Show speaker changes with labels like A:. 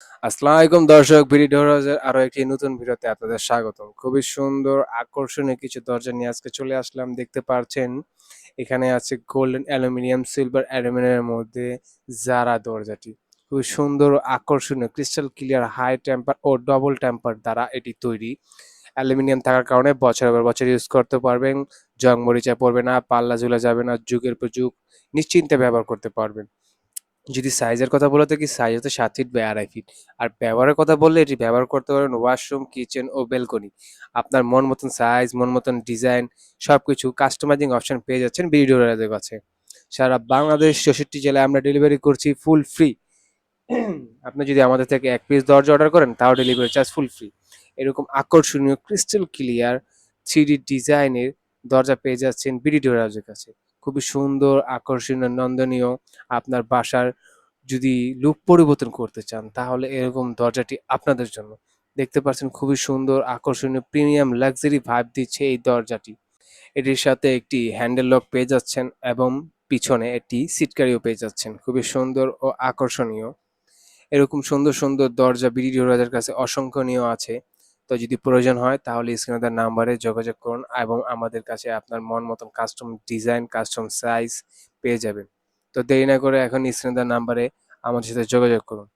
A: আসসালামু আলাইকুম দর্শক, বিডি ডোরাজের আরো একটি নতুন ভিডিওতে আপনাদের স্বাগতম। খুবই সুন্দর আকর্ষণীয় কিছু দরজা নিয়ে আজকে চলে আসলাম। দেখতে পাচ্ছেন এখানে আছে গোল্ডেন অ্যালুমিনিয়াম, সিলভার অ্যালুমিনিয়ামের মধ্যে জারা দরজাটি। খুবই সুন্দর আকর্ষণীয় ক্রিস্টাল ক্লিয়ার হাই টেম্পার ও ডবল টেম্পার দ্বারা এটি তৈরি। অ্যালুমিনিয়াম থাকার কারণে বছরের পর বছর ইউজ করতে পারবেন, জং মরিচা পড়বে না, পাল্লা ঝুলে যাবে না, যুগের পর যুগ নিশ্চিন্তে ব্যবহার করতে পারবেন। যদি সাইজের কথা বলে থাকি, সাইজ হচ্ছে 7 ফিট বাই 2.5 ফিট। আর ব্যবহারের কথা বললে এটি ব্যবহার করতে পারেন ওয়াশরুম, কিচেন ও ব্যালকনি। আপনার মন মতন সাইজ, মন মতন ডিজাইন সবকিছু কাস্টমাইজিং অপশন পেয়ে যাচ্ছেন বিডি ডোরাজের কাছে। সারা বাংলাদেশ 64 জেলায় আমরা ডেলিভারি করছি ফুল ফ্রি। আপনি যদি আমাদের থেকে 1 পিস দরজা অর্ডার করেন তাও ডেলিভারি চার্জ ফুল ফ্রি। এরকম আকর্ষণীয় ক্রিস্টাল ক্লিয়ার 3D ডিজাইনের দরজা পেয়ে যাচ্ছেন বিডি ডোরাজের কাছে। খুবই সুন্দর, আকর্ষণীয়, নন্দনীয়। আপনার বাসার যদি লুক পরিবর্তন করতে চান তাহলে এরকম দরজাটি আপনাদের জন্য। দেখতে পাচ্ছেন খুবই সুন্দর, আকর্ষণীয়, প্রিমিয়াম লাক্সারি ভাইব দিচ্ছে এই দরজাটি। এটির সাথে একটি হ্যান্ডেল লক পেয়ে যাচ্ছেন এবং পিছনে একটি সিট ক্যারিও পেয়ে যাচ্ছেন। খুবই সুন্দর ও আকর্ষণীয়। এরকম সুন্দর সুন্দর দরজা বিডি ডোরাজের কাছে অসংখ্যনীয় আছে। তো যদি প্রয়োজন হয় তাহলে স্ক্রিনে দেওয়া নাম্বারে যোগাযোগ করুন এবং আমাদের কাছে আপনার মন মতন কাস্টম ডিজাইন, কাস্টম সাইজ পেয়ে যাবেন। তো দেরি না করে এখন স্ক্রিনে দেওয়া নাম্বারে আমাদের সাথে যোগাযোগ করুন।